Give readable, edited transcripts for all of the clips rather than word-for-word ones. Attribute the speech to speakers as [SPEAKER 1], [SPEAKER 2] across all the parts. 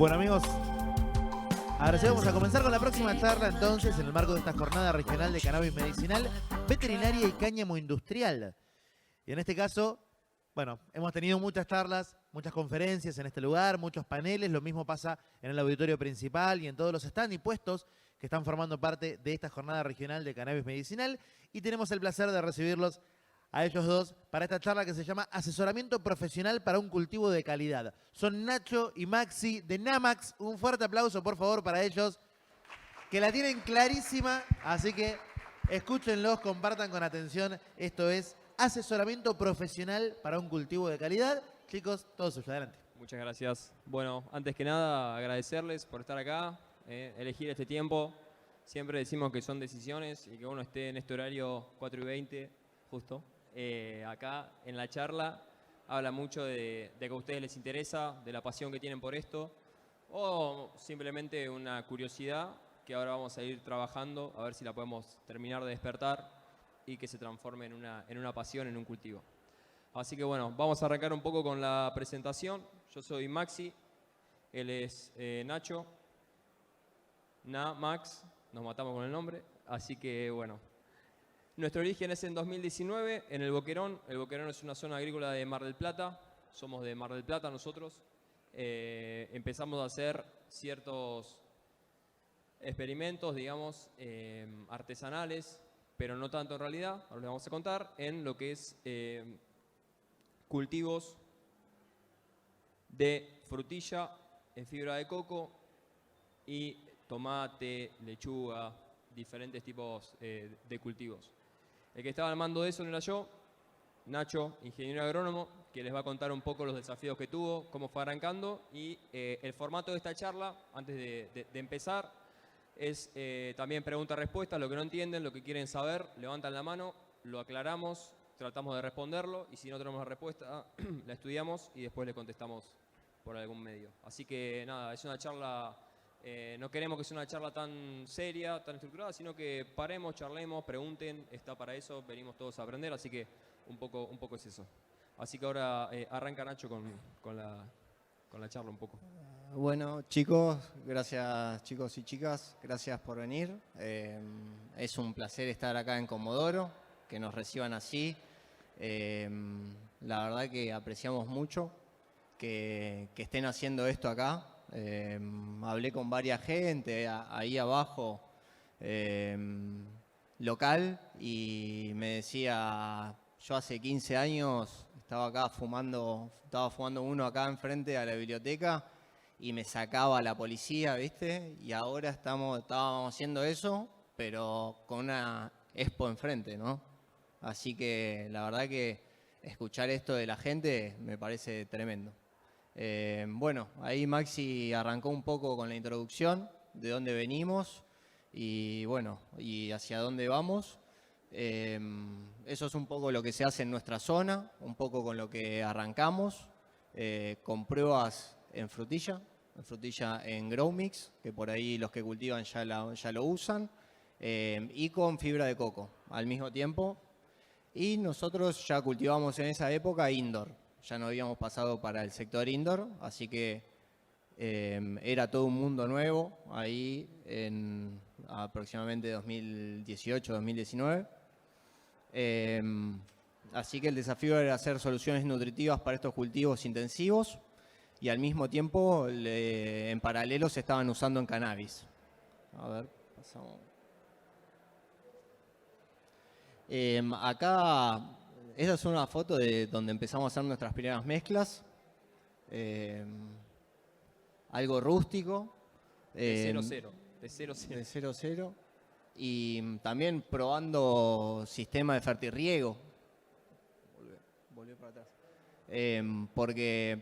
[SPEAKER 1] Bueno, amigos, ahora sí vamos a comenzar con la próxima charla entonces en el marco de esta jornada regional de cannabis medicinal, veterinaria y cáñamo industrial. Y en este caso, bueno, hemos tenido muchas charlas, muchas conferencias en este lugar, muchos paneles, lo mismo pasa en el auditorio principal y en todos los stands y puestos que están formando parte de esta jornada regional de cannabis medicinal, y tenemos el placer de recibirlos a ellos dos para esta charla que se llama Asesoramiento Profesional para un Cultivo de Calidad. Son Nacho y Maxi de Namax. Un fuerte aplauso, por favor, para ellos, que la tienen clarísima, así que escúchenlos, compartan con atención. Esto es Asesoramiento Profesional para un Cultivo de Calidad. Chicos, todos suyos, adelante.
[SPEAKER 2] Muchas gracias. Bueno, antes que nada, agradecerles por estar acá, elegir este tiempo. Siempre decimos que son decisiones y que uno esté en este horario 4:20, justo. Acá en la charla habla mucho de que a ustedes les interesa, de la pasión que tienen por esto, o simplemente una curiosidad que ahora vamos a ir trabajando a ver si la podemos terminar de despertar y que se transforme en una pasión, en un cultivo. Así que bueno, vamos a arrancar un poco con la presentación. Yo soy Maxi, él es Nacho, Max, nos matamos con el nombre, así que bueno. Nuestro origen es en 2019, en el Boquerón. El Boquerón es una zona agrícola de Mar del Plata. Somos de Mar del Plata nosotros. Empezamos a hacer ciertos experimentos, digamos, artesanales, pero no tanto en realidad. Ahora les vamos a contar en lo que es cultivos de frutilla en fibra de coco y tomate, lechuga, diferentes tipos de cultivos. El que estaba al mando de eso no era yo, Nacho, ingeniero agrónomo, que les va a contar un poco los desafíos que tuvo, cómo fue arrancando, y el formato de esta charla, antes de empezar, es también pregunta-respuesta, lo que no entienden, lo que quieren saber, levantan la mano, lo aclaramos, tratamos de responderlo, y si no tenemos la respuesta, la estudiamos y después le contestamos por algún medio. Así que nada, es una charla... no queremos que sea una charla tan seria, tan estructurada, sino que paremos, charlemos, pregunten, está para eso, venimos todos a aprender, así que un poco es eso. Así que ahora arranca Nacho con la charla un poco.
[SPEAKER 3] Bueno, chicos, gracias chicos y chicas, gracias por venir. Es un placer estar acá en Comodoro, que nos reciban así. La verdad que apreciamos mucho que estén haciendo esto acá. Hablé con varias gente ahí abajo local y me decía, yo hace 15 años estaba fumando uno acá enfrente a la biblioteca y me sacaba la policía, ¿viste? Y ahora estábamos haciendo eso, pero con una expo enfrente, ¿no? Así que la verdad que escuchar esto de la gente me parece tremendo. Bueno, ahí Maxi arrancó un poco con la introducción de dónde venimos y bueno, y hacia dónde vamos. Eso es un poco lo que se hace en nuestra zona, un poco con lo que arrancamos, con pruebas en frutilla en Grow Mix, que por ahí los que cultivan ya lo usan, y con fibra de coco al mismo tiempo. Y nosotros ya cultivamos en esa época indoor. Ya no habíamos pasado para el sector indoor, así que era todo un mundo nuevo ahí en aproximadamente 2018-2019. Así que el desafío era hacer soluciones nutritivas para estos cultivos intensivos y al mismo tiempo en paralelo se estaban usando en cannabis. A ver, pasamos. Acá... Esa es una foto de donde empezamos a hacer nuestras primeras mezclas. Algo rústico.
[SPEAKER 2] De 0-0.
[SPEAKER 3] De 0-0. Y también probando sistema de fertirriego. Volvé para atrás. Porque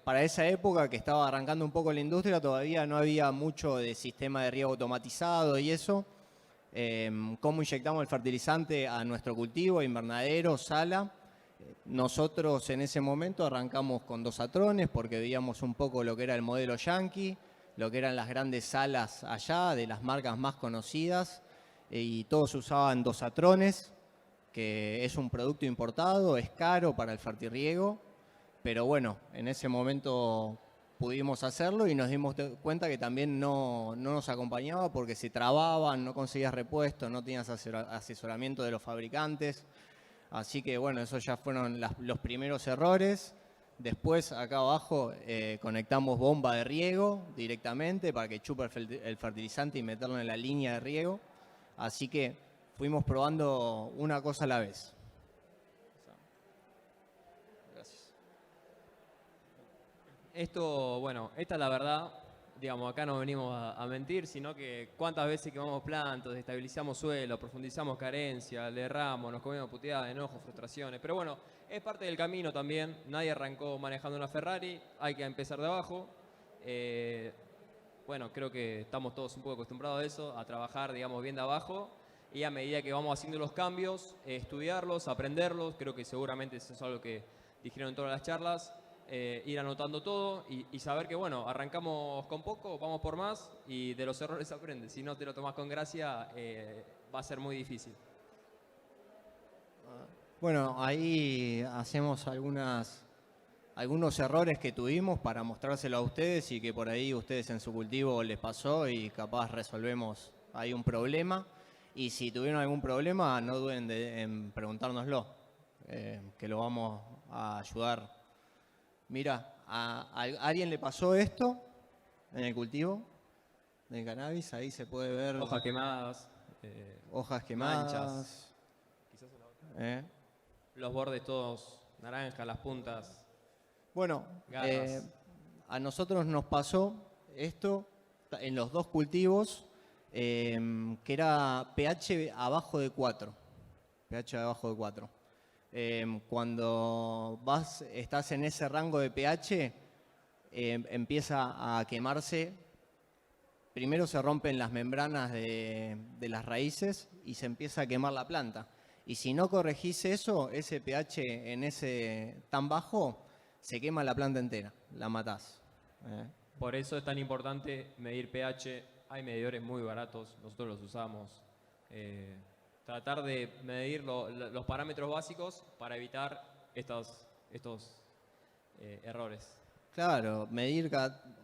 [SPEAKER 3] para esa época que estaba arrancando un poco la industria, todavía no había mucho de sistema de riego automatizado y eso. Cómo inyectamos el fertilizante a nuestro cultivo, invernadero, sala. Nosotros en ese momento arrancamos con dosatrones porque veíamos un poco lo que era el modelo Yankee, lo que eran las grandes salas allá, de las marcas más conocidas, y todos usaban dosatrones, que es un producto importado, es caro para el fertirriego, pero bueno, en ese momento pudimos hacerlo y nos dimos cuenta que también no nos acompañaba porque se trababan, no conseguías repuestos, no tenías asesoramiento de los fabricantes. Así que bueno, esos ya fueron los primeros errores. Después acá abajo conectamos bomba de riego directamente para que chupe el fertilizante y meterlo en la línea de riego. Así que fuimos probando una cosa a la vez. Gracias.
[SPEAKER 2] Esto, bueno, esta es la verdad. Digamos, acá no venimos a mentir, sino que cuántas veces quemamos plantas, estabilizamos suelo, profundizamos carencia, le erramos, nos comemos puteadas, enojos, frustraciones. Pero bueno, es parte del camino también. Nadie arrancó manejando una Ferrari, hay que empezar de abajo. Bueno, creo que estamos todos un poco acostumbrados a eso, a trabajar, digamos, bien de abajo. Y a medida que vamos haciendo los cambios, estudiarlos, aprenderlos. Creo que seguramente eso es algo que dijeron en todas las charlas. Ir anotando todo y saber que, bueno, arrancamos con poco, vamos por más y de los errores aprendes. Si no te lo tomas con gracia, va a ser muy difícil.
[SPEAKER 3] Bueno, ahí hacemos algunos errores que tuvimos para mostrárselo a ustedes y que por ahí ustedes en su cultivo les pasó y capaz resolvemos ahí un problema. Y si tuvieron algún problema, no duden en preguntárnoslo, que lo vamos a ayudar. Mira, ¿a alguien le pasó esto en el cultivo de cannabis? Ahí se puede ver
[SPEAKER 2] Hojas quemadas,
[SPEAKER 3] hojas quemadas.
[SPEAKER 2] manchas. Quizás en la otra. Los bordes todos naranja, las puntas.
[SPEAKER 3] Bueno,
[SPEAKER 2] garras.
[SPEAKER 3] a nosotros nos pasó esto en los dos cultivos, que era pH abajo de 4. pH abajo de 4. Cuando estás en ese rango de pH, empieza a quemarse. Primero se rompen las membranas de las raíces y se empieza a quemar la planta. Y si no corregís eso, ese pH en ese tan bajo, se quema la planta entera, la matás.
[SPEAKER 2] Por eso es tan importante medir pH. Hay medidores muy baratos, nosotros los usamos. Tratar de medir los parámetros básicos para evitar estos errores.
[SPEAKER 3] Claro, medir,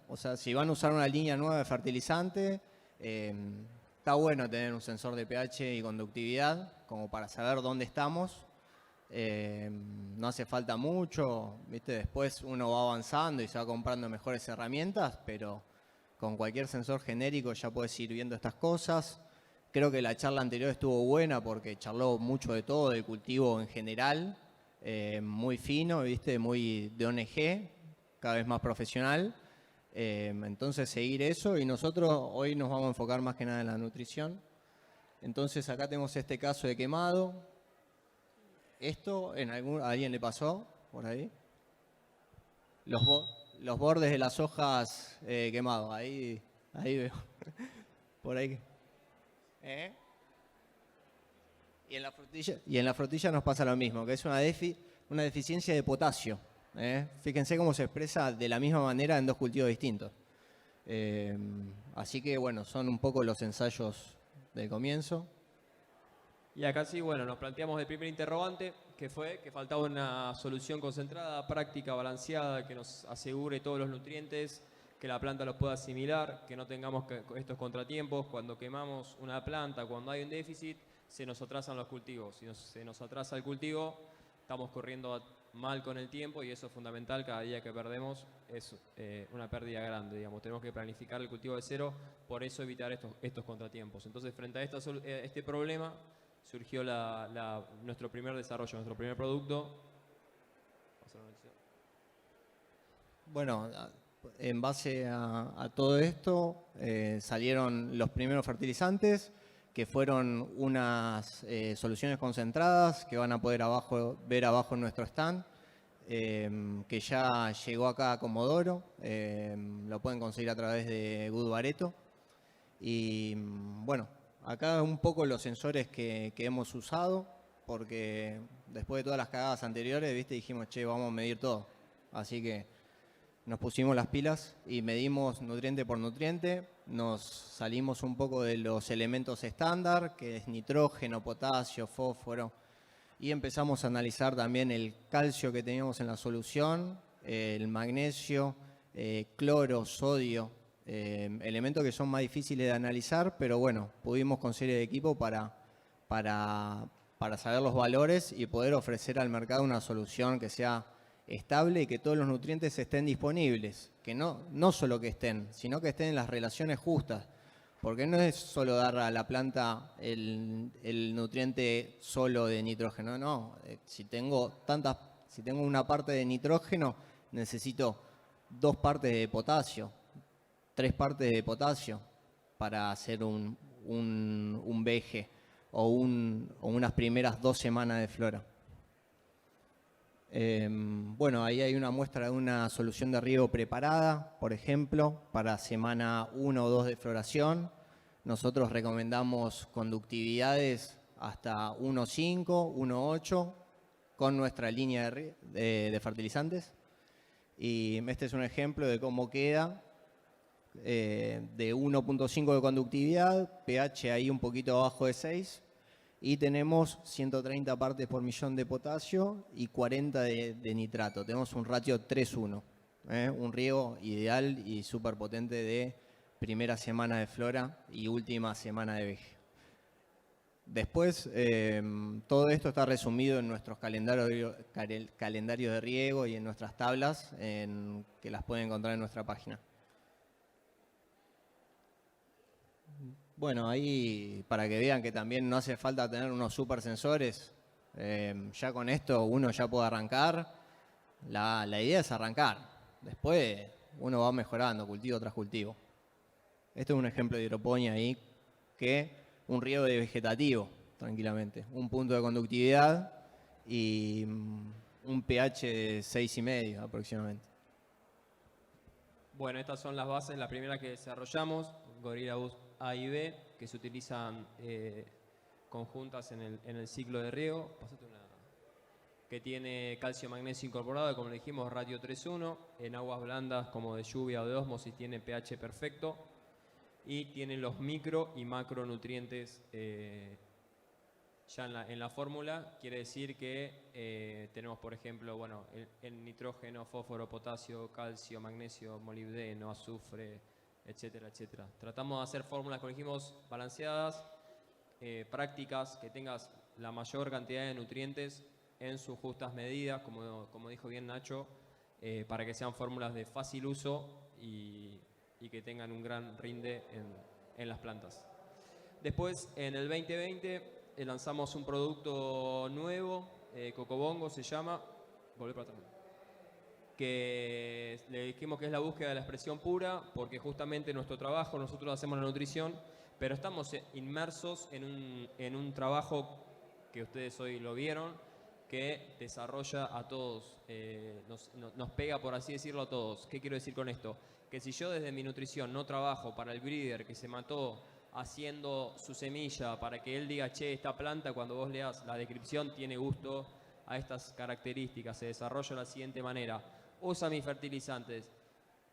[SPEAKER 3] o sea, si van a usar una línea nueva de fertilizante, está bueno tener un sensor de pH y conductividad como para saber dónde estamos. No hace falta mucho, ¿viste? Después uno va avanzando y se va comprando mejores herramientas, pero con cualquier sensor genérico ya puedes ir viendo estas cosas. Creo que la charla anterior estuvo buena porque charló mucho de todo, del cultivo en general, muy fino, ¿viste? Muy de ONG, cada vez más profesional. Entonces seguir eso y nosotros hoy nos vamos a enfocar más que nada en la nutrición. Entonces acá tenemos este caso de quemado. ¿Esto a alguien le pasó por ahí? Los bordes de las hojas quemados, ahí veo. Por ahí. Y en la frutilla nos pasa lo mismo, que es una deficiencia de potasio. Fíjense cómo se expresa de la misma manera en dos cultivos distintos. Así que bueno, son un poco los ensayos del comienzo.
[SPEAKER 2] Y acá sí, bueno, nos planteamos el primer interrogante, que fue que faltaba una solución concentrada, práctica, balanceada, que nos asegure todos los nutrientes, que la planta los pueda asimilar, que no tengamos estos contratiempos. Cuando quemamos una planta, cuando hay un déficit, se nos atrasan los cultivos. Si se nos atrasa el cultivo, estamos corriendo mal con el tiempo y eso es fundamental. Cada día que perdemos es una pérdida grande, digamos. Tenemos que planificar el cultivo de cero, por eso evitar estos contratiempos. Entonces, frente a este problema, surgió nuestro primer desarrollo, nuestro primer producto.
[SPEAKER 3] Bueno, en base a todo esto salieron los primeros fertilizantes, que fueron unas soluciones concentradas que van a poder ver abajo en nuestro stand, que ya llegó acá a Comodoro, lo pueden conseguir a través de Good Bareto. Y bueno, acá un poco los sensores que hemos usado, porque después de todas las cagadas anteriores, ¿viste? Dijimos, che, vamos a medir todo. Así que nos pusimos las pilas y medimos nutriente por nutriente. Nos salimos un poco de los elementos estándar, que es nitrógeno, potasio, fósforo. Y empezamos a analizar también el calcio que teníamos en la solución, el magnesio, cloro, sodio, elementos que son más difíciles de analizar, pero bueno, pudimos conseguir el equipo para saber los valores y poder ofrecer al mercado una solución que sea estable y que todos los nutrientes estén disponibles, que no solo que estén, sino que estén en las relaciones justas, porque no es solo dar a la planta el nutriente solo de nitrógeno, no, si tengo una parte de nitrógeno, necesito 2 partes de potasio, 3 partes de potasio para hacer un veje o unas primeras 2 semanas de flora. Bueno, ahí hay una muestra de una solución de riego preparada, por ejemplo, para semana 1 o 2 de floración. Nosotros recomendamos conductividades hasta 1,5, 1,8 con nuestra línea de fertilizantes. Y este es un ejemplo de cómo queda, de 1,5 de conductividad, pH ahí un poquito abajo de 6, y tenemos 130 partes por millón de potasio y 40 de nitrato. Tenemos un ratio 3:1, un riego ideal y súper potente de primera semana de flora y última semana de veje. Después, todo esto está resumido en nuestros calendarios de riego y en nuestras tablas, que las pueden encontrar en nuestra página. Bueno, ahí para que vean que también no hace falta tener unos super sensores, ya con esto uno ya puede arrancar. La idea es arrancar, después uno va mejorando cultivo tras cultivo. Este es un ejemplo de hidroponía ahí, que un riego de vegetativo, tranquilamente. Un punto de conductividad y un pH de 6,5 aproximadamente.
[SPEAKER 2] Bueno, estas son las bases, la primera que desarrollamos, Gorilla Boost A y B, que se utilizan conjuntas en el ciclo de riego. Que tiene calcio magnesio incorporado, como le dijimos, ratio 3:1, en aguas blandas como de lluvia o de ósmosis tiene pH perfecto, y tiene los micro y macronutrientes ya en la fórmula. Quiere decir que tenemos, por ejemplo, bueno, el nitrógeno, fósforo, potasio, calcio, magnesio, molibdeno, azufre, etcétera, etcétera. Tratamos de hacer fórmulas, como dijimos, balanceadas, prácticas, que tengas la mayor cantidad de nutrientes en sus justas medidas, como dijo bien Nacho, para que sean fórmulas de fácil uso y que tengan un gran rinde en las plantas. Después, en el 2020, lanzamos un producto nuevo, Cocobongo se llama, volver para atrás, que le dijimos que es la búsqueda de la expresión pura, porque justamente nuestro trabajo, nosotros hacemos la nutrición, pero estamos inmersos en un trabajo que ustedes hoy lo vieron, que desarrolla a todos, nos pega, por así decirlo, a todos. ¿Qué quiero decir con esto? Que si yo desde mi nutrición no trabajo para el breeder que se mató haciendo su semilla para que él diga, che, esta planta, cuando vos leas la descripción, tiene gusto a estas características, se desarrolla de la siguiente manera, usa mis fertilizantes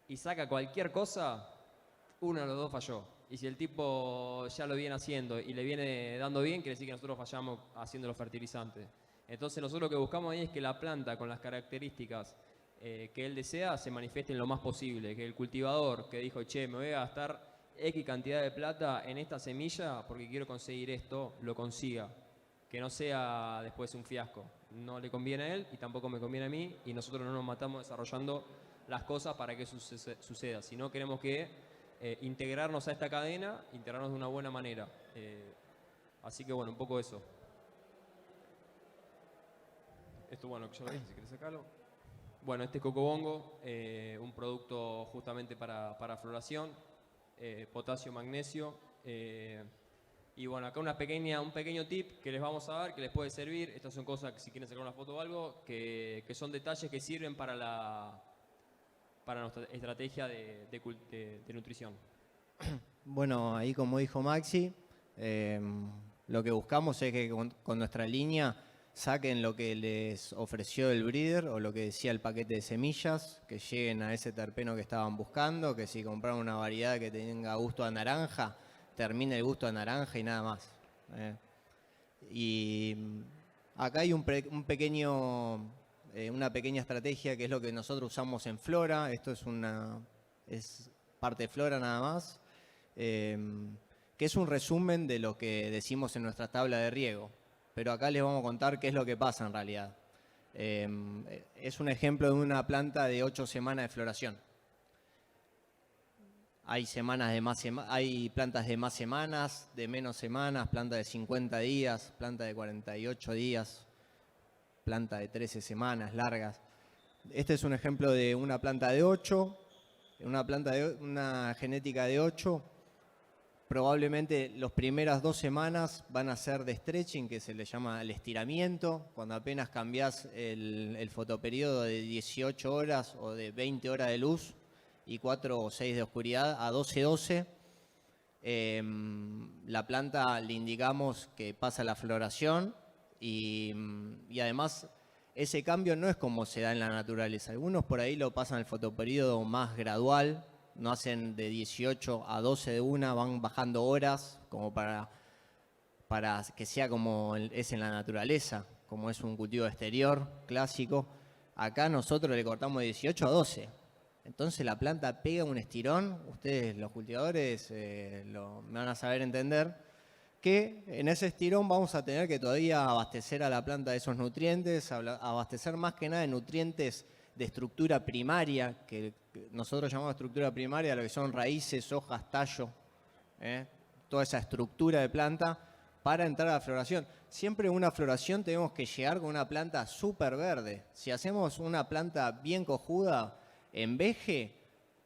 [SPEAKER 2] y saca cualquier cosa, uno de los dos falló. Y si el tipo ya lo viene haciendo y le viene dando bien, quiere decir que nosotros fallamos haciendo los fertilizantes. Entonces nosotros lo que buscamos ahí es que la planta con las características que él desea se manifiesten lo más posible, que el cultivador que dijo, che, me voy a gastar X cantidad de plata en esta semilla porque quiero conseguir esto, lo consiga. Que no sea después un fiasco. No le conviene a él y tampoco me conviene a mí, y nosotros no nos matamos desarrollando las cosas para que eso suceda, sino queremos que integrarnos a esta cadena, integrarnos de una buena manera. Así que bueno, un poco eso. Esto, bueno, que yo lo dije, si querés sacarlo. Bueno, este es Cocobongo, un producto justamente para floración, potasio, magnesio. Y bueno, acá un pequeño tip que les vamos a dar, que les puede servir. Estas son cosas que si quieren sacar una foto o algo, que son detalles que sirven para nuestra estrategia de nutrición.
[SPEAKER 3] Bueno, ahí como dijo Maxi, lo que buscamos es que con nuestra línea saquen lo que les ofreció el breeder o lo que decía el paquete de semillas, que lleguen a ese terpeno que estaban buscando, que si compraron una variedad que tenga gusto a naranja, termine el gusto a naranja y nada más. Y acá hay un pequeño una pequeña estrategia que es lo que nosotros usamos en Flora. Esto es parte de Flora nada más, que es un resumen de lo que decimos en nuestra tabla de riego. Pero acá les vamos a contar qué es lo que pasa en realidad. Es un ejemplo de una planta de 8 semanas de floración. Hay hay plantas de más semanas, de menos semanas, planta de 50 días, planta de 48 días, planta de 13 semanas largas. Este es un ejemplo de una planta de 8, una genética de 8. Probablemente las primeras 2 semanas van a ser de stretching, que se le llama el estiramiento, cuando apenas cambiás el fotoperiodo de 18 horas o de 20 horas de luz y 4 o 6 de oscuridad a 12-12. La planta le indicamos que pasa la floración y además ese cambio no es como se da en la naturaleza. Algunos por ahí lo pasan el fotoperiodo más gradual, no hacen de 18 a 12 de una, van bajando horas como para que sea como es en la naturaleza, como es un cultivo exterior clásico. Acá nosotros le cortamos de 18 a 12. Entonces la planta pega un estirón, ustedes los cultivadores me van a saber entender, que en ese estirón vamos a tener que todavía abastecer a la planta de esos nutrientes, abastecer más que nada de nutrientes de estructura primaria, que nosotros llamamos estructura primaria, lo que son raíces, hojas, tallo, toda esa estructura de planta para entrar a la floración. Siempre en una floración tenemos que llegar con una planta súper verde. Si hacemos una planta bien cojuda, en veje,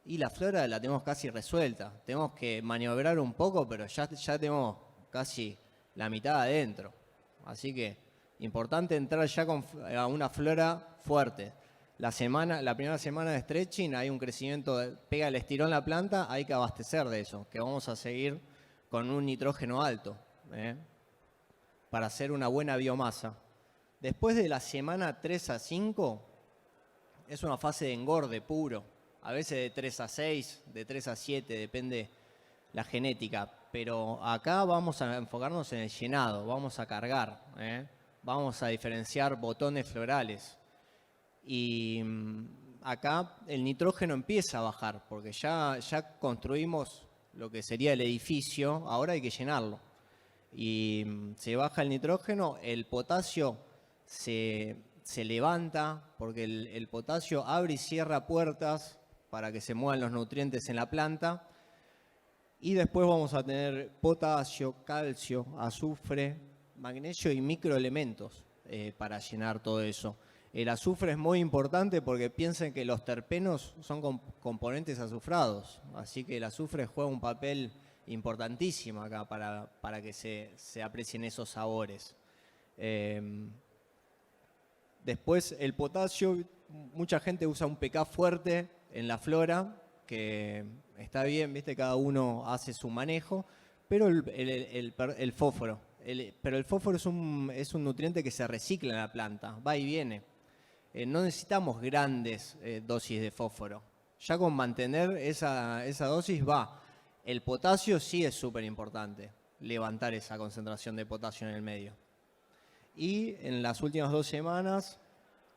[SPEAKER 3] y la flora la tenemos casi resuelta. Tenemos que maniobrar un poco, pero ya tenemos casi la mitad adentro. Así que importante entrar ya a una flora fuerte. La primera semana de stretching hay un crecimiento, pega el estirón la planta, hay que abastecer de eso, que vamos a seguir con un nitrógeno alto, para hacer una buena biomasa. Después de la semana 3 a 5, es una fase de engorde puro, a veces de 3 a 6, de 3 a 7, depende la genética. Pero acá vamos a enfocarnos en el llenado, vamos a cargar, vamos a diferenciar botones florales. Y acá el nitrógeno empieza a bajar, porque ya construimos lo que sería el edificio, ahora hay que llenarlo. Y se baja el nitrógeno, el potasio se levanta, porque el potasio abre y cierra puertas para que se muevan los nutrientes en la planta. Y después vamos a tener potasio, calcio, azufre, magnesio y microelementos para llenar todo eso. El azufre es muy importante porque piensen que los terpenos son componentes azufrados, así que el azufre juega un papel importantísimo acá para que se aprecien esos sabores. Después el potasio, mucha gente usa un pK fuerte en la flora, que está bien, ¿viste? Cada uno hace su manejo, pero el fósforo. Pero el fósforo es un nutriente que se recicla en la planta, va y viene. No necesitamos grandes dosis de fósforo. Ya con mantener esa dosis va. El potasio sí es súper importante, levantar esa concentración de potasio en el medio. Y en las últimas 2 semanas,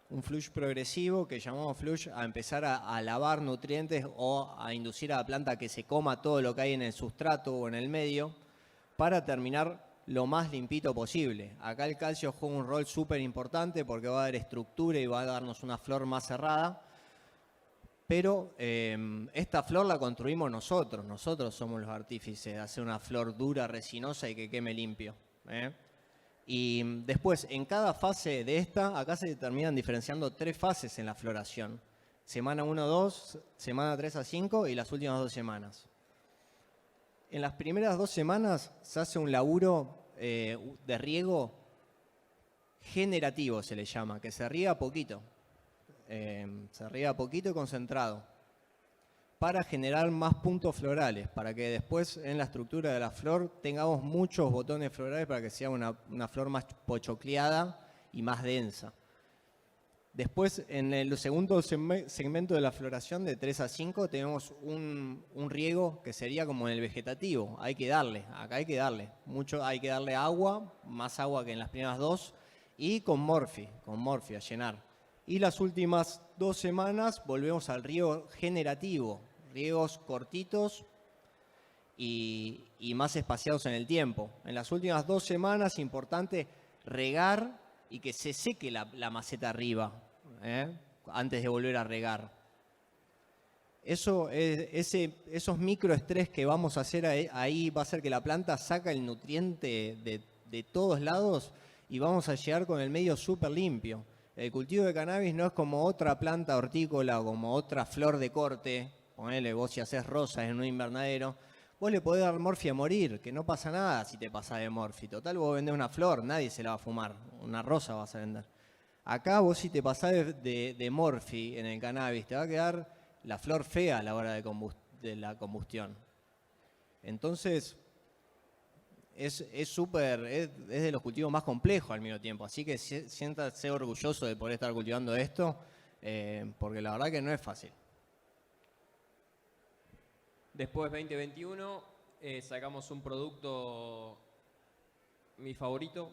[SPEAKER 3] un flush progresivo que llamamos flush a empezar a lavar nutrientes o a inducir a la planta que se coma todo lo que hay en el sustrato o en el medio para terminar lo más limpito posible. Acá el calcio juega un rol súper importante porque va a dar estructura y va a darnos una flor más cerrada. Pero esta flor la construimos nosotros somos los artífices de hacer una flor dura, resinosa y que queme limpio. Y después, en cada fase de acá se terminan diferenciando 3 fases en la floración. Semana 1 a 2, semana 3 a 5 y las últimas 2 semanas. En las primeras 2 semanas se hace un laburo de riego generativo, se le llama, que se riega poquito. Se riega poquito y concentrado para generar más puntos florales, para que después en la estructura de la flor tengamos muchos botones florales para que sea una flor más pochocleada y más densa. Después, en el segundo segmento de la floración, de 3 a 5, tenemos un riego que sería como en el vegetativo. Hay que darle, acá hay que darle. Hay que darle agua, más agua que en las primeras 2, y con morfi a llenar. Y las últimas 2 semanas volvemos al riego generativo, riegos cortitos y más espaciados en el tiempo. En las últimas 2 semanas es importante regar y que se seque la maceta arriba, antes de volver a regar. Esos microestrés que vamos a hacer ahí va a hacer que la planta saca el nutriente de todos lados y vamos a llegar con el medio súper limpio. El cultivo de cannabis no es como otra planta hortícola o como otra flor de corte. Ponele, vos si haces rosas en un invernadero, vos le podés dar morfi a morir, que no pasa nada si te pasás de morfi. Total, vos vendés una flor, nadie se la va a fumar. Una rosa vas a vender. Acá vos si te pasás de morfi en el cannabis, te va a quedar la flor fea a la hora de la combustión. Entonces, es de los cultivos más complejos al mismo tiempo. Así que siéntase orgulloso de poder estar cultivando esto, porque la verdad que no es fácil.
[SPEAKER 2] Después 2021 sacamos un producto, mi favorito,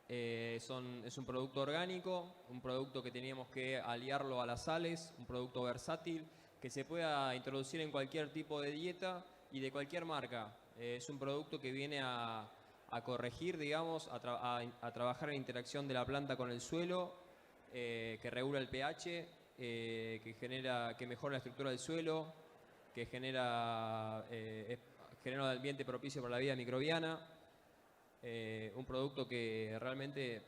[SPEAKER 2] es un producto orgánico, un producto que teníamos que aliarlo a las sales, un producto versátil que se pueda introducir en cualquier tipo de dieta y de cualquier marca. Es un producto que viene a corregir, digamos, a trabajar la interacción de la planta con el suelo, que regula el pH, que mejora la estructura del suelo, que genera un ambiente propicio para la vida microbiana. Un producto que realmente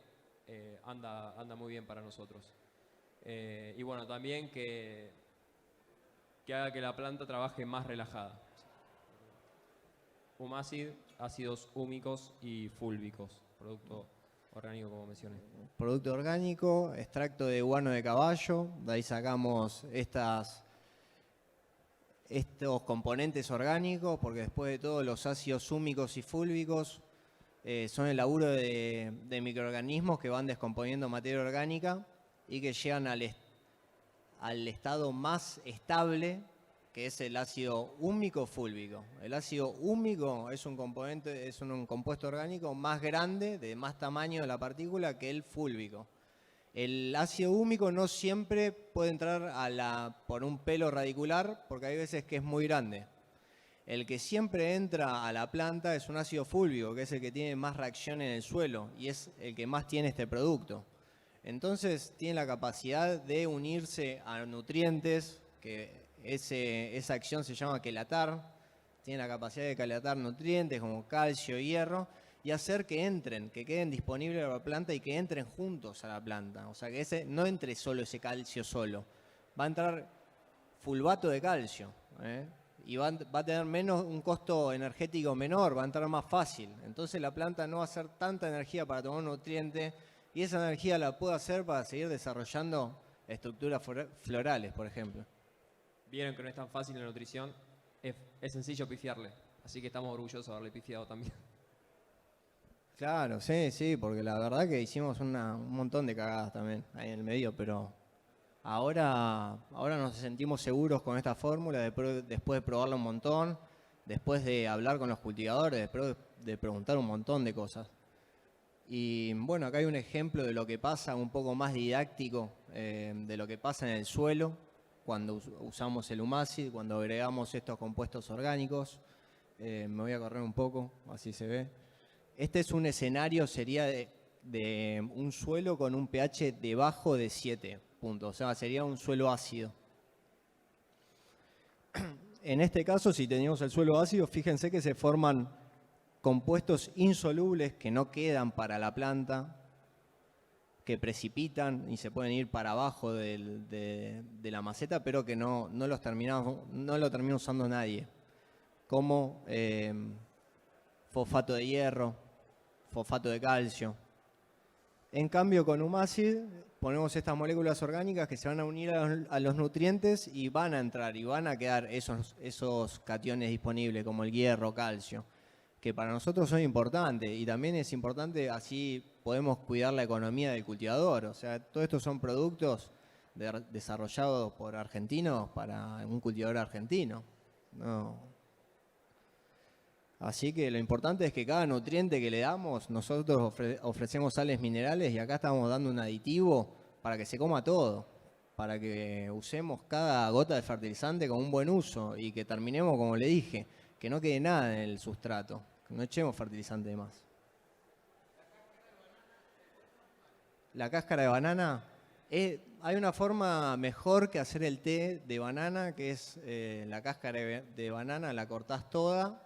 [SPEAKER 2] anda muy bien para nosotros. Y bueno, también que haga que la planta trabaje más relajada. Humacid, ácidos húmicos y fúlbicos, producto orgánico como mencioné.
[SPEAKER 3] Producto orgánico, extracto de guano de caballo, de ahí sacamos estos componentes orgánicos, porque después de todo los ácidos húmicos y fúlbicos son el laburo de microorganismos que van descomponiendo materia orgánica y que llegan al estado más estable, que es el ácido húmico fúlbico. El ácido húmico es un compuesto orgánico más grande, de más tamaño de la partícula que el fúlbico. El ácido húmico no siempre puede entrar por un pelo radicular, porque hay veces que es muy grande. El que siempre entra a la planta es un ácido fúlvico, que es el que tiene más reacción en el suelo y es el que más tiene este producto. Entonces tiene la capacidad de unirse a nutrientes, que esa acción se llama quelatar, tiene la capacidad de quelatar nutrientes como calcio, hierro, y hacer que entren, que queden disponibles a la planta y que entren juntos a la planta. O sea, que no entre solo ese calcio solo, va a entrar fulvato de calcio, y va a tener un costo energético menor, va a entrar más fácil. Entonces la planta no va a hacer tanta energía para tomar un nutriente y esa energía la puede hacer para seguir desarrollando estructuras florales, por ejemplo.
[SPEAKER 2] Vieron que no es tan fácil la nutrición, es sencillo pifiarle, así que estamos orgullosos de haberle pifiado también.
[SPEAKER 3] Claro, sí, porque la verdad que hicimos un montón de cagadas también ahí en el medio, pero ahora nos sentimos seguros con esta fórmula después de probarla un montón, después de hablar con los cultivadores, después de preguntar un montón de cosas. Y bueno, acá hay un ejemplo de lo que pasa, un poco más didáctico, de lo que pasa en el suelo cuando usamos el Humacid, cuando agregamos estos compuestos orgánicos. Me voy a correr un poco, así se ve. Este es un escenario, sería de un suelo con un pH debajo de 7 puntos, o sea, sería un suelo ácido. En este caso, si tenemos el suelo ácido, fíjense que se forman compuestos insolubles que no quedan para la planta, que precipitan y se pueden ir para abajo de la maceta, pero que no lo termina usando nadie, como fosfato de hierro, fosfato de calcio. En cambio, con Humacid ponemos estas moléculas orgánicas que se van a unir a los nutrientes y van a entrar y van a quedar esos cationes disponibles, como el hierro, calcio, que para nosotros son importantes y también es importante, así podemos cuidar la economía del cultivador. O sea, todos estos son productos desarrollados por argentinos para un cultivador argentino. No. Así que lo importante es que cada nutriente que le damos, nosotros ofrecemos sales minerales y acá estamos dando un aditivo para que se coma todo, para que usemos cada gota de fertilizante con un buen uso y que terminemos, como le dije, que no quede nada en el sustrato, que no echemos fertilizante de más. La cáscara de banana, hay una forma mejor que hacer el té de banana, que es la cáscara de banana, la cortás toda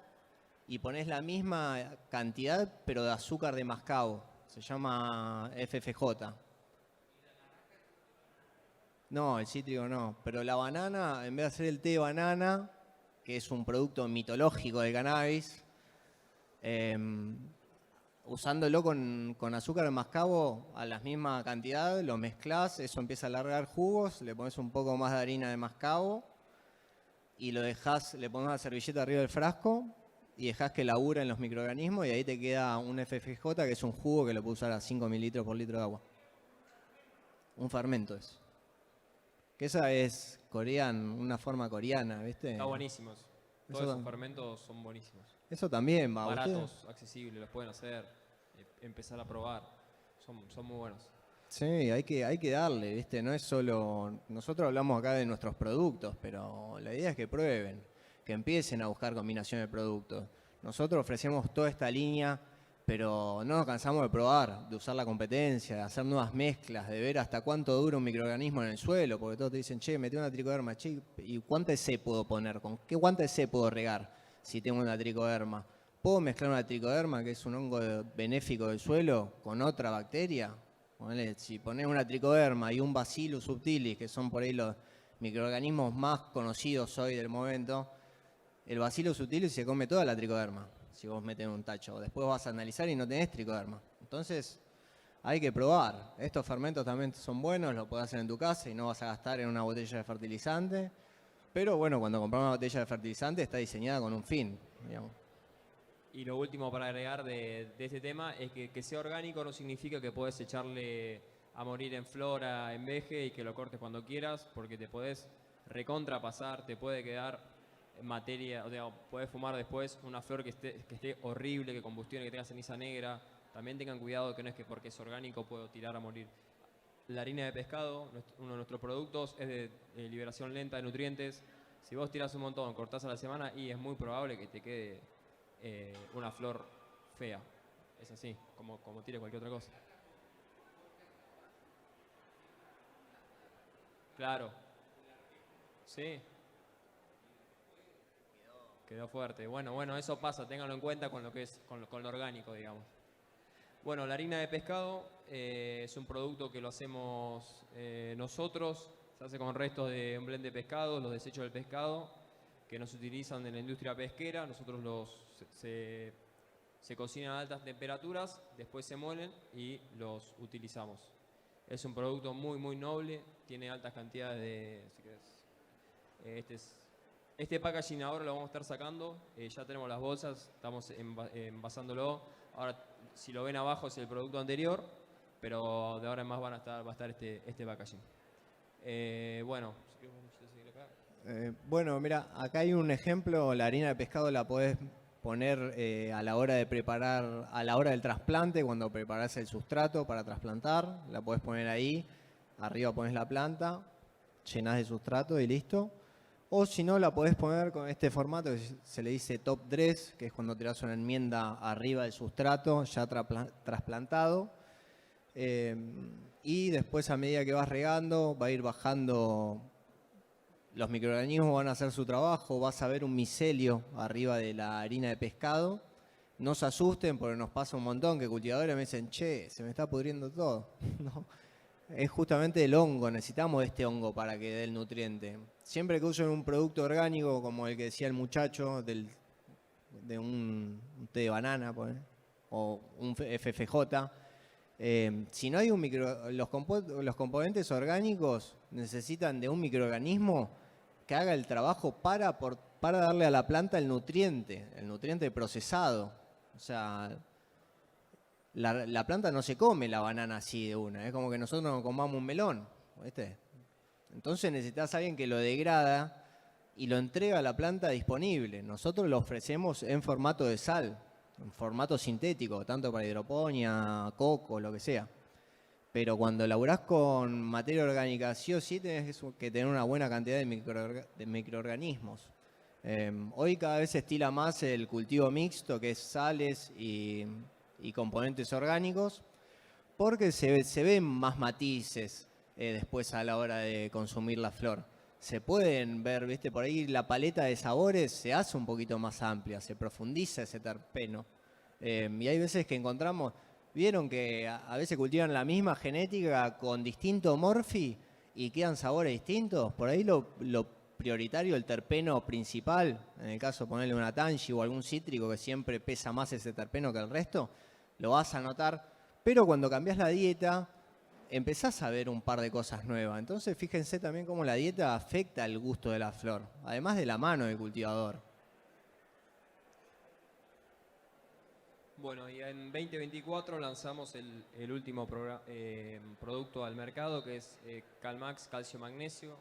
[SPEAKER 3] y pones la misma cantidad, pero de azúcar de mascabo. Se llama FFJ. No, el cítrico no. Pero la banana, en vez de hacer el té de banana, que es un producto mitológico del cannabis, usándolo con azúcar de mascabo a la misma cantidad, lo mezclas, eso empieza a largar jugos, le pones un poco más de harina de mascabo y lo dejás, le pones una servilleta arriba del frasco y dejás que labura en los microorganismos y ahí te queda un FFJ, que es un jugo que lo puedes usar a 5 mililitros por litro de agua. Un fermento es. Que esa es una forma coreana, ¿viste?
[SPEAKER 2] Está buenísimos. Todos
[SPEAKER 3] Eso-
[SPEAKER 2] esos fermentos son buenísimos.
[SPEAKER 3] Eso también va.
[SPEAKER 2] Baratos, accesibles, los pueden hacer, empezar a probar. Son muy buenos.
[SPEAKER 3] Sí, hay que darle, ¿viste? No es solo... Nosotros hablamos acá de nuestros productos, pero la idea es que prueben, que empiecen a buscar combinaciones de productos. Nosotros ofrecemos toda esta línea, pero no nos cansamos de probar, de usar la competencia, de hacer nuevas mezclas, de ver hasta cuánto dura un microorganismo en el suelo, porque todos te dicen, che, metí una tricoderma, che, ¿y cuánta C puedo poner? ¿Con qué guante C puedo regar si tengo una tricoderma? ¿Puedo mezclar una tricoderma, que es un hongo benéfico del suelo, con otra bacteria? Ponele, si pones una tricoderma y un Bacillus subtilis, que son por ahí los microorganismos más conocidos hoy del momento, el Bacillus subtilis se come toda la tricoderma, si vos metés en un tacho. Después vas a analizar y no tenés tricoderma. Entonces, hay que probar. Estos fermentos también son buenos, los podés hacer en tu casa y no vas a gastar en una botella de fertilizante. Pero bueno, cuando compras una botella de fertilizante está diseñada con un fin, digamos.
[SPEAKER 2] Y lo último para agregar de este tema es que sea orgánico no significa que podés echarle a morir en flora, en veje y que lo cortes cuando quieras, porque te podés recontrapasar, te puede quedar materia, o sea, podés fumar después una flor que esté horrible, que combustione, que tenga ceniza negra. También tengan cuidado que no es que porque es orgánico puedo tirar a morir. La harina de pescado, uno de nuestros productos, es de liberación lenta de nutrientes. Si vos tirás un montón, cortás a la semana y es muy probable que te quede una flor fea. Es así, como tire cualquier otra cosa. Claro. Sí. Quedó fuerte. Bueno, eso pasa, ténganlo en cuenta con lo que es con lo orgánico, digamos. Bueno, la harina de pescado es un producto que lo hacemos nosotros. Se hace con restos de un blend de pescado, los desechos del pescado, que no se utilizan en la industria pesquera. Nosotros se cocinan a altas temperaturas, después se muelen y los utilizamos. Es un producto muy, muy noble, tiene altas cantidades de... si querés, este packaging ahora lo vamos a estar sacando, ya tenemos las bolsas, estamos envasándolo. Ahora, si lo ven abajo es el producto anterior, pero de ahora en más va a estar este packaging. Bueno, si querés, vamos a seguir acá.
[SPEAKER 3] Bueno, mira, acá hay un ejemplo, la harina de pescado la podés poner a la hora de preparar, a la hora del trasplante, cuando preparás el sustrato para trasplantar, la podés poner ahí, arriba pones la planta, llenás de sustrato y listo. O si no, la podés poner con este formato que se le dice top dress, que es cuando te das una enmienda arriba del sustrato, ya trasplantado. Y después, a medida que vas regando, va a ir bajando, los microorganismos van a hacer su trabajo, vas a ver un micelio arriba de la harina de pescado. No se asusten porque nos pasa un montón que cultivadores me dicen, che, se me está pudriendo todo. No, es justamente el hongo, necesitamos este hongo para que dé el nutriente. Siempre que usen un producto orgánico, como el que decía el muchacho, de un té de banana, o un FFJ, si no hay los componentes orgánicos necesitan de un microorganismo que haga el trabajo para darle a la planta el nutriente procesado. O sea, la planta no se come la banana así de una, es como que nosotros nos comamos un melón, ¿viste? Entonces necesitas a alguien que lo degrada y lo entrega a la planta disponible. Nosotros lo ofrecemos en formato de sal, en formato sintético, tanto para hidroponía, coco, lo que sea. pero cuando laburás con materia orgánica, sí o sí tenés que tener una buena cantidad de microorganismos. Hoy cada vez se estila más el cultivo mixto, que es sales y componentes orgánicos, porque se ven más matices después a la hora de consumir la flor. Se pueden ver, ¿viste? Por ahí la paleta de sabores se hace un poquito más amplia, se profundiza ese terpeno. Y hay veces que encontramos, vieron que a veces cultivan la misma genética con distinto morfi y quedan sabores distintos. Por ahí lo prioritario, el terpeno principal, en el caso de ponerle una tangi o algún cítrico que siempre pesa más ese terpeno que el resto, lo vas a notar. Pero cuando cambias la dieta, empezás a ver un par de cosas nuevas. Entonces fíjense también cómo la dieta afecta el gusto de la flor, además de la mano del cultivador.
[SPEAKER 2] Bueno, y en 2024 lanzamos el último producto al mercado, que es Calmax Calcio Magnesio,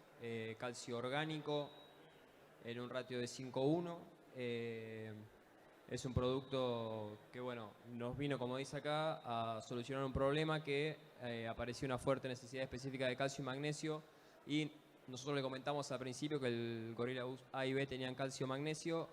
[SPEAKER 2] calcio orgánico, en un ratio de 5:1. Es un producto que, bueno, nos vino, como dice acá, a solucionar un problema que apareció una fuerte necesidad específica de calcio y magnesio, y nosotros le comentamos al principio que el Gorilla A y B tenían calcio y magnesio,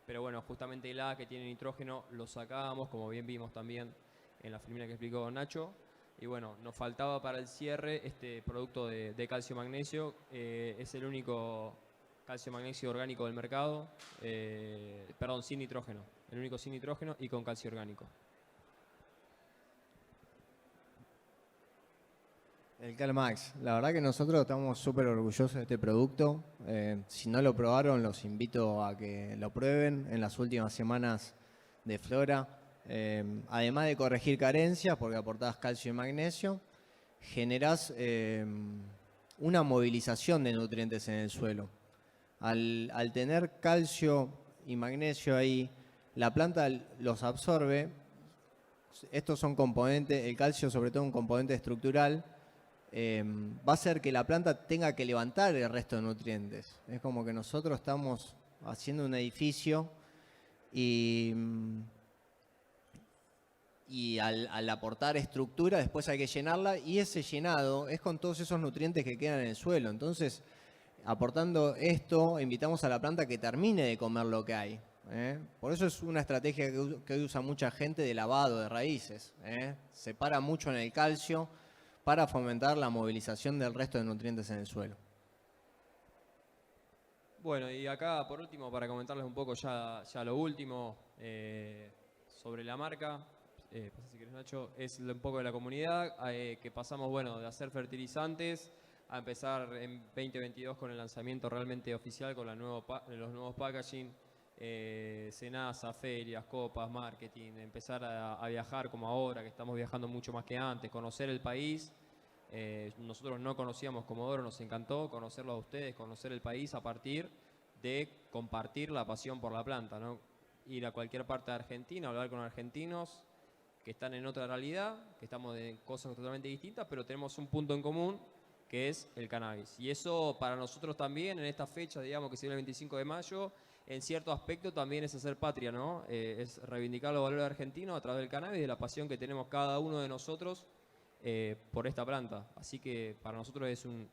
[SPEAKER 2] pero bueno, justamente el A, que tiene nitrógeno, lo sacábamos, como bien vimos también en la filmina que explicó Nacho, y bueno, nos faltaba para el cierre este producto de calcio y magnesio. Es el único calcio magnesio orgánico del mercado, perdón, sin nitrógeno, el único sin nitrógeno y con calcio orgánico.
[SPEAKER 3] El Calmax, la verdad que nosotros estamos súper orgullosos de este producto. Si no lo probaron, los invito a que lo prueben en las últimas semanas de Flora. Además de corregir carencias, porque aportás calcio y magnesio, generás una movilización de nutrientes en el suelo. Al tener calcio y magnesio ahí, la planta los absorbe. Estos son componentes, el calcio sobre todo un componente estructural, va a hacer que la planta tenga que levantar el resto de nutrientes. Es como que nosotros estamos haciendo un edificio y al aportar estructura después hay que llenarla, y ese llenado es con todos esos nutrientes que quedan en el suelo. Entonces, aportando esto, invitamos a la planta que termine de comer lo que hay. Por eso es una estrategia que hoy usa mucha gente de lavado de raíces. Se para mucho en el calcio para fomentar la movilización del resto de nutrientes en el suelo.
[SPEAKER 2] Bueno, y acá por último, para comentarles un poco ya lo último sobre la marca, si querés, Nacho, es un poco de la comunidad, que pasamos, bueno, de hacer fertilizantes a empezar en 2022 con el lanzamiento realmente oficial, con los nuevos packaging, cenaza, ferias, copas, marketing, empezar a viajar como ahora, que estamos viajando mucho más que antes, conocer el país. Nosotros no conocíamos Comodoro, nos encantó conocerlo a ustedes, conocer el país a partir de compartir la pasión por la planta, ¿no? Ir a cualquier parte de Argentina, hablar con argentinos que están en otra realidad, que estamos de cosas totalmente distintas, pero tenemos un punto en común, que es el cannabis. Y eso para nosotros también, en esta fecha, digamos que se viene el 25 de mayo, en cierto aspecto también es hacer patria, ¿no? Es reivindicar los valores argentinos a través del cannabis y de la pasión que tenemos cada uno de nosotros por esta planta. Así que para nosotros es un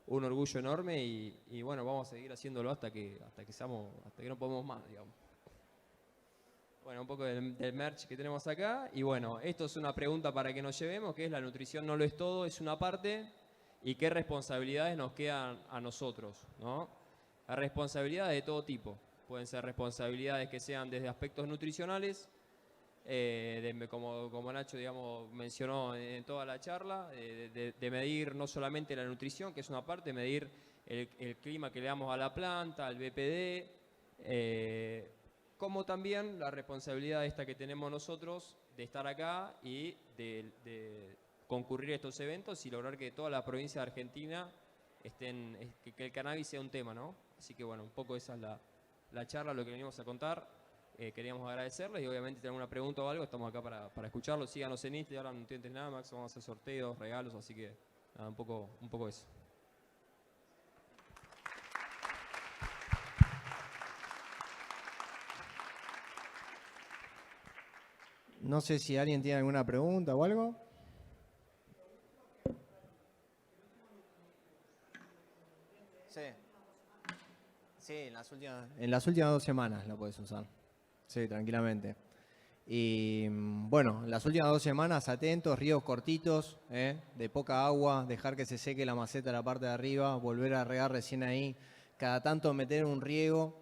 [SPEAKER 2] orgullo enorme y bueno, vamos a seguir haciéndolo hasta que no podemos más, digamos. Bueno, un poco del merch que tenemos acá. Y bueno, esto es una pregunta para que nos llevemos, que es: la nutrición no lo es todo, es una parte. ¿Y qué responsabilidades nos quedan a nosotros, ¿no? Hay responsabilidades de todo tipo. Pueden ser responsabilidades que sean desde aspectos nutricionales, como Nacho, digamos, mencionó en toda la charla, de medir no solamente la nutrición, que es una parte, medir el clima que le damos a la planta, el BPD, como también la responsabilidad esta que tenemos nosotros de estar acá y de concurrir a estos eventos y lograr que toda la provincia de Argentina que el cannabis sea un tema, ¿no? Así que bueno, un poco esa es la charla, lo que venimos a contar. Queríamos agradecerles y obviamente si tienen alguna pregunta o algo, estamos acá para escucharlo. Síganos en Instagram, Nutrientes Namax, vamos a hacer sorteos, regalos, así que nada, un poco eso.
[SPEAKER 3] No sé si alguien tiene alguna pregunta o algo. En las últimas 2 semanas la puedes usar. Sí, tranquilamente. Y bueno, las últimas 2 semanas, atentos, ríos cortitos, de poca agua, dejar que se seque la maceta de la parte de arriba, volver a regar recién ahí. Cada tanto meter un riego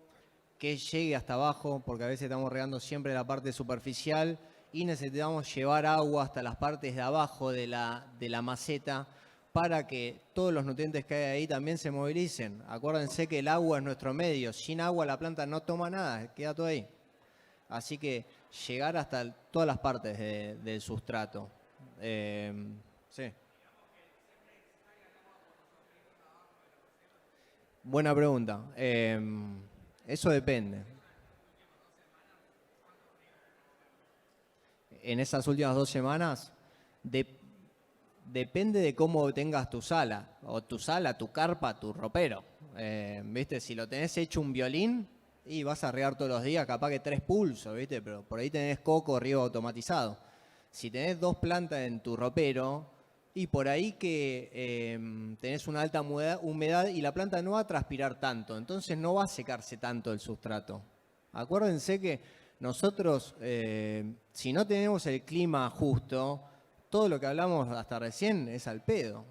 [SPEAKER 3] que llegue hasta abajo, porque a veces estamos regando siempre la parte superficial y necesitamos llevar agua hasta las partes de abajo de la maceta para que todos los nutrientes que hay ahí también se movilicen. Acuérdense que el agua es nuestro medio. Sin agua la planta no toma nada, queda todo ahí. Así que llegar hasta todas las partes del sustrato. Sí. Buena pregunta. Eso depende. En esas últimas 2 semanas, depende de cómo tengas tu sala, o tu sala, tu carpa, tu ropero. ¿Viste? Si lo tenés hecho un violín, y vas a regar todos los días, capaz que 3 pulsos, ¿viste? Pero por ahí tenés coco, riego automatizado. Si tenés 2 plantas en tu ropero, y por ahí que tenés una alta humedad y la planta no va a transpirar tanto, entonces no va a secarse tanto el sustrato. Acuérdense que nosotros, si no tenemos el clima justo, todo lo que hablamos hasta recién es al pedo,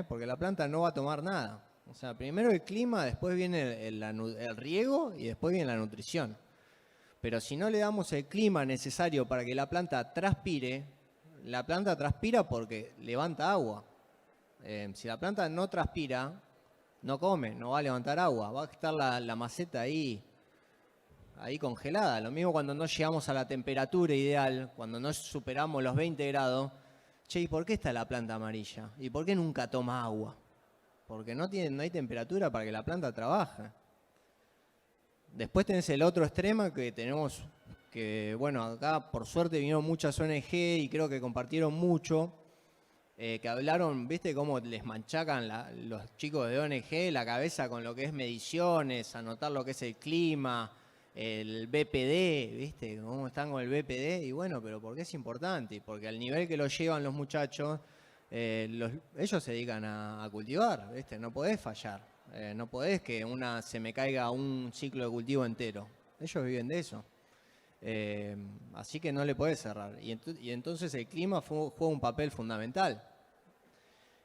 [SPEAKER 3] porque la planta no va a tomar nada. O sea, primero el clima, después viene el riego y después viene la nutrición. Pero si no le damos el clima necesario para que la planta transpire, la planta transpira porque levanta agua. Si la planta no transpira, no come, no va a levantar agua. Va a estar la maceta ahí congelada. Lo mismo cuando no llegamos a la temperatura ideal, cuando no superamos los 20 grados. Che, ¿y por qué está la planta amarilla? ¿Y por qué nunca toma agua? Porque no hay temperatura para que la planta trabaje. Después tenés el otro extremo que tenemos, que bueno, acá por suerte vinieron muchas ONG y creo que compartieron mucho, que hablaron, ¿viste cómo les manchacan los chicos de ONG la cabeza con lo que es mediciones, anotar lo que es el clima, el BPD, ¿viste? ¿Cómo están con el BPD? Y bueno, pero ¿por qué es importante? Porque al nivel que lo llevan los muchachos, ellos se dedican a cultivar, ¿viste? No podés fallar, no podés que se me caiga un ciclo de cultivo entero. Ellos viven de eso. Así que no le podés cerrar. Y entonces el clima juega un papel fundamental.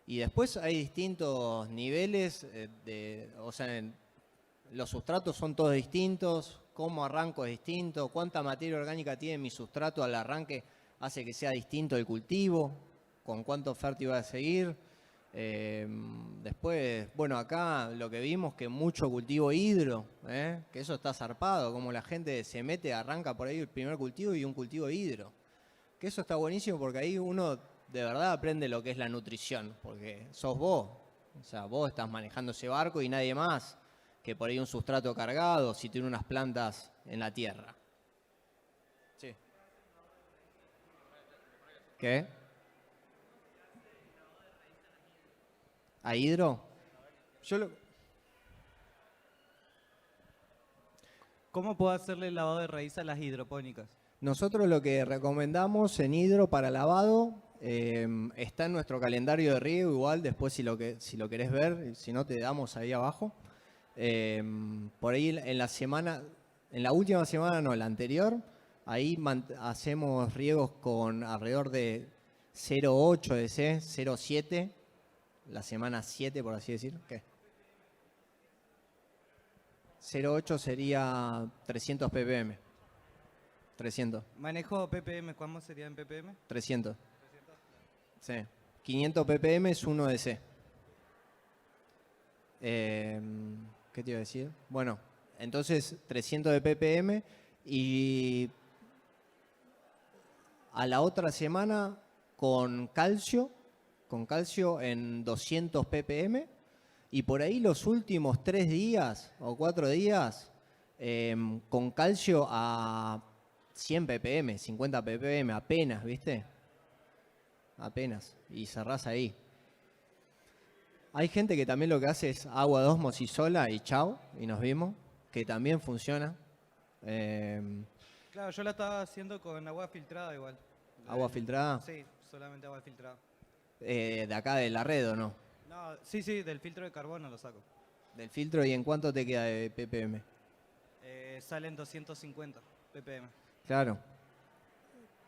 [SPEAKER 3] Y después hay distintos niveles, o sea, los sustratos son todos distintos, cómo arranco es distinto, cuánta materia orgánica tiene mi sustrato al arranque hace que sea distinto el cultivo, con cuánto fértil va a seguir. Después, bueno, acá lo que vimos que mucho cultivo hidro, que eso está zarpado, como la gente se mete, arranca por ahí el primer cultivo y un cultivo hidro. Que eso está buenísimo porque ahí uno de verdad aprende lo que es la nutrición, porque sos vos, o sea, vos estás manejando ese barco y nadie más que por ahí un sustrato cargado si tiene unas plantas en la tierra. Sí. ¿Qué? ¿A hidro?
[SPEAKER 4] ¿Cómo puedo hacerle el lavado de raíz a las hidropónicas?
[SPEAKER 3] Nosotros lo que recomendamos en hidro para lavado está en nuestro calendario de riego, igual después si lo querés ver, si no te damos ahí abajo. Por ahí en la última semana, no, la anterior, ahí hacemos riegos con alrededor de 0,8 de C, 0,7, la semana 7 por así decir. ¿Qué? 0,8 sería 300 ppm. 300.
[SPEAKER 4] Manejo ppm, ¿cuándo sería en ppm?
[SPEAKER 3] 300. Sí. 500 ppm es 1 de C. ¿Qué te iba a decir? Bueno, entonces 300 de ppm y a la otra semana con calcio en 200 ppm y por ahí los últimos 3 días o 4 días con calcio a 100 ppm, 50 ppm, apenas, ¿viste? Apenas. Y cerrás ahí. Hay gente que también lo que hace es agua de ósmosis sola y chao, y nos vimos, que también funciona.
[SPEAKER 4] Claro, yo la estaba haciendo con agua filtrada igual.
[SPEAKER 3] ¿Agua filtrada?
[SPEAKER 4] Sí, solamente agua filtrada.
[SPEAKER 3] De acá de la red, ¿o no?
[SPEAKER 4] No, sí, del filtro de carbono lo saco.
[SPEAKER 3] Del filtro, ¿y en cuánto te queda de ppm?
[SPEAKER 4] salen 250 ppm.
[SPEAKER 3] Claro.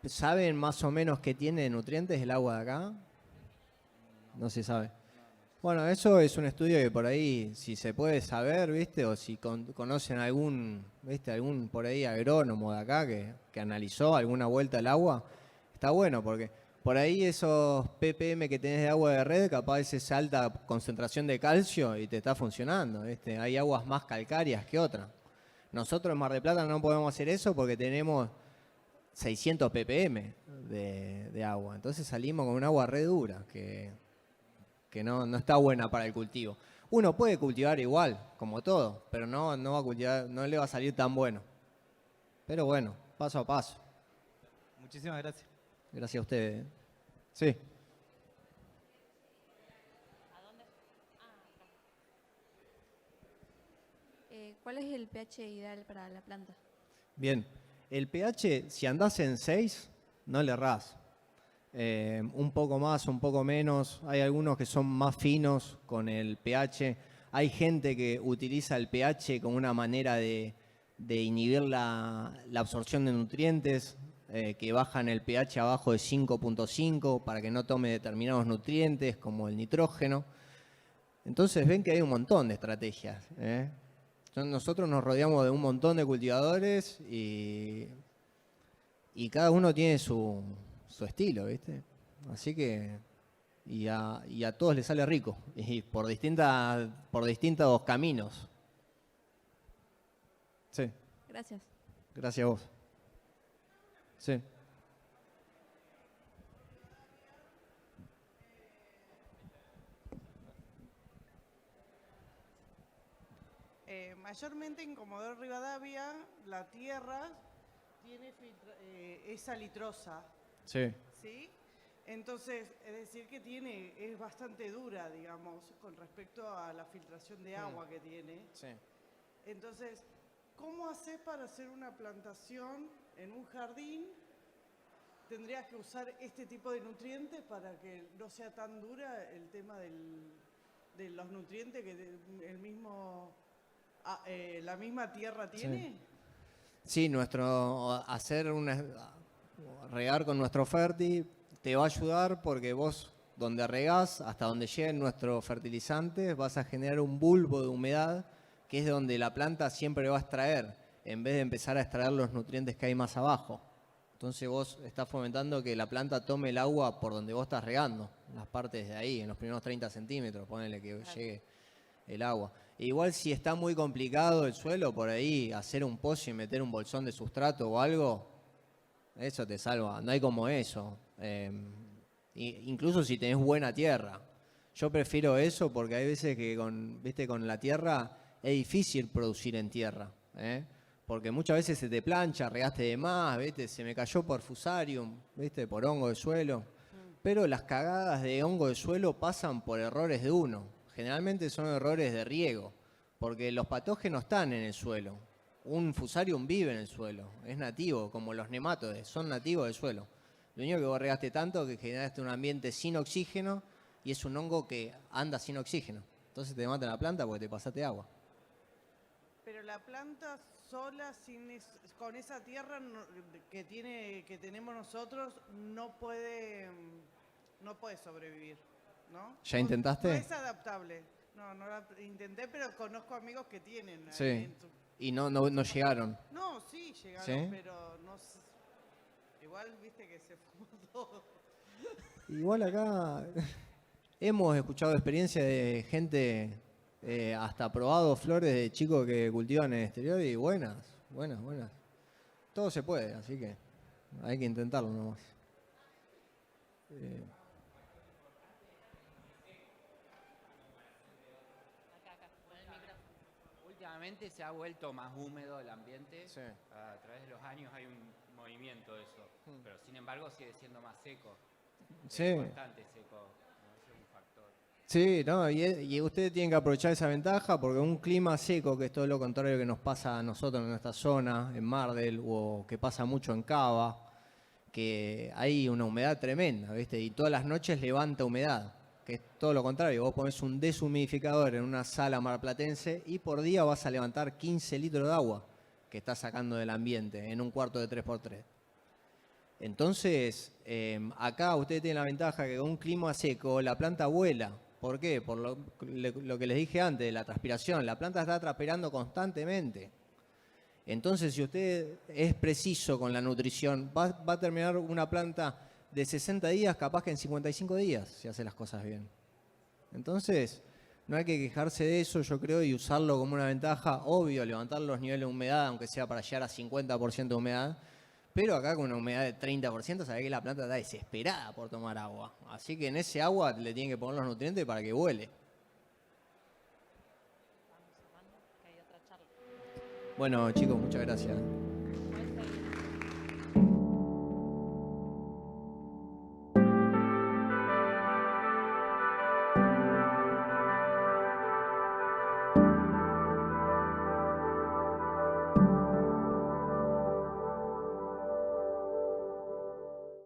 [SPEAKER 3] ¿Saben más o menos qué tiene de nutrientes el agua de acá? No se sabe. Bueno, eso es un estudio que por ahí, si se puede saber, ¿viste? O si conocen algún, ¿viste? Algún por ahí agrónomo de acá que analizó alguna vuelta al agua, está bueno porque por ahí esos ppm que tenés de agua de red, capaz es esa alta concentración de calcio y te está funcionando, ¿viste? Hay aguas más calcáreas que otras. Nosotros en Mar del Plata no podemos hacer eso porque tenemos 600 ppm de agua. Entonces salimos con un agua re dura que no está buena para el cultivo. Uno puede cultivar igual, como todo, pero no va a cultivar, no le va a salir tan bueno. Pero bueno, paso a paso.
[SPEAKER 4] Muchísimas gracias.
[SPEAKER 3] Gracias a ustedes. Sí.
[SPEAKER 5] ¿Cuál es el pH ideal para la planta?
[SPEAKER 3] Bien. El pH, si andás en 6, no le errás. Un poco más, un poco menos. Hay algunos que son más finos con el pH. Hay gente que utiliza el pH como una manera de inhibir la absorción de nutrientes, que bajan el pH abajo de 5.5 para que no tome determinados nutrientes como el nitrógeno. Entonces ven que hay un montón de estrategias. Nosotros nos rodeamos de un montón de cultivadores y cada uno tiene su estilo, ¿viste? Así que y a todos les sale rico y por distintos caminos. Sí.
[SPEAKER 5] Gracias.
[SPEAKER 3] Gracias a vos. Sí.
[SPEAKER 6] Mayormente en Comodoro Rivadavia la tierra tiene es salitrosa,
[SPEAKER 3] Sí.
[SPEAKER 6] ¿sí? Entonces, es decir que es bastante dura, digamos, con respecto a la filtración de agua que tiene.
[SPEAKER 3] Sí.
[SPEAKER 6] Entonces, ¿cómo haces para hacer una plantación en un jardín? ¿Tendrías que usar este tipo de nutrientes para que no sea tan dura el tema de los nutrientes que la misma tierra tiene?
[SPEAKER 3] Sí, regar con nuestro Ferti te va a ayudar porque vos, donde regás, hasta donde lleguen nuestros fertilizantes, vas a generar un bulbo de humedad que es de donde la planta siempre va a extraer, en vez de empezar a extraer los nutrientes que hay más abajo. Entonces vos estás fomentando que la planta tome el agua por donde vos estás regando, en las partes de ahí, en los primeros 30 centímetros, ponele que llegue el agua. Igual si está muy complicado el suelo, por ahí hacer un pozo y meter un bolsón de sustrato o algo, eso te salva. No hay como eso. Incluso si tenés buena tierra. Yo prefiero eso porque hay veces que con la tierra es difícil producir en tierra. Porque muchas veces se te plancha, regaste de más, ¿viste? Se me cayó por fusarium, ¿viste? Por hongo de suelo. Pero las cagadas de hongo de suelo pasan por errores de uno. Generalmente son errores de riego, porque los patógenos están en el suelo. Un fusarium vive en el suelo, es nativo, como los nematodes, son nativos del suelo. Lo único que vos regaste tanto que generaste un ambiente sin oxígeno y es un hongo que anda sin oxígeno. Entonces te mata la planta porque te pasaste agua.
[SPEAKER 6] Pero la planta sola, con esa tierra que tenemos nosotros, no puede sobrevivir, ¿no?
[SPEAKER 3] ¿Ya intentaste?
[SPEAKER 6] No es adaptable. No la intenté, pero conozco amigos que tienen.
[SPEAKER 3] Sí. Y no llegaron.
[SPEAKER 6] No, sí llegaron,
[SPEAKER 3] ¿Sí?
[SPEAKER 6] pero no sé. Igual viste que se fumó todo.
[SPEAKER 3] Igual acá hemos escuchado experiencias de gente, hasta probado flores de chicos que cultivan en el exterior y buenas. Todo se puede, así que hay que intentarlo nomás.
[SPEAKER 7] Últimamente se ha vuelto más húmedo el ambiente.
[SPEAKER 3] Sí.
[SPEAKER 7] A través de los años hay un movimiento de eso. Pero sin embargo sigue siendo más seco.
[SPEAKER 3] Sí.
[SPEAKER 7] Es bastante seco. Ese es un factor.
[SPEAKER 3] Sí, no, y ustedes tienen que aprovechar esa ventaja porque un clima seco, que es todo lo contrario que nos pasa a nosotros en nuestra zona, en Mardel, o que pasa mucho en Cava, que hay una humedad tremenda, ¿viste? Y todas las noches levanta humedad, que es todo lo contrario. Vos ponés un deshumidificador en una sala marplatense y por día vas a levantar 15 litros de agua. que está sacando del ambiente en un cuarto de 3x3. Entonces, acá usted tiene la ventaja que con un clima seco la planta vuela. ¿Por qué? Por lo que les dije antes, la transpiración. La planta está transpirando constantemente. Entonces, si usted es preciso con la nutrición, va a terminar una planta de 60 días, capaz que en 55 días, si hace las cosas bien. Entonces, no hay que quejarse de eso, yo creo, y usarlo como una ventaja. Obvio, levantar los niveles de humedad, aunque sea para llegar a 50% de humedad. Pero acá con una humedad de 30%, sabe que la planta está desesperada por tomar agua. Así que en ese agua le tienen que poner los nutrientes para que vuele. Bueno, chicos, muchas gracias.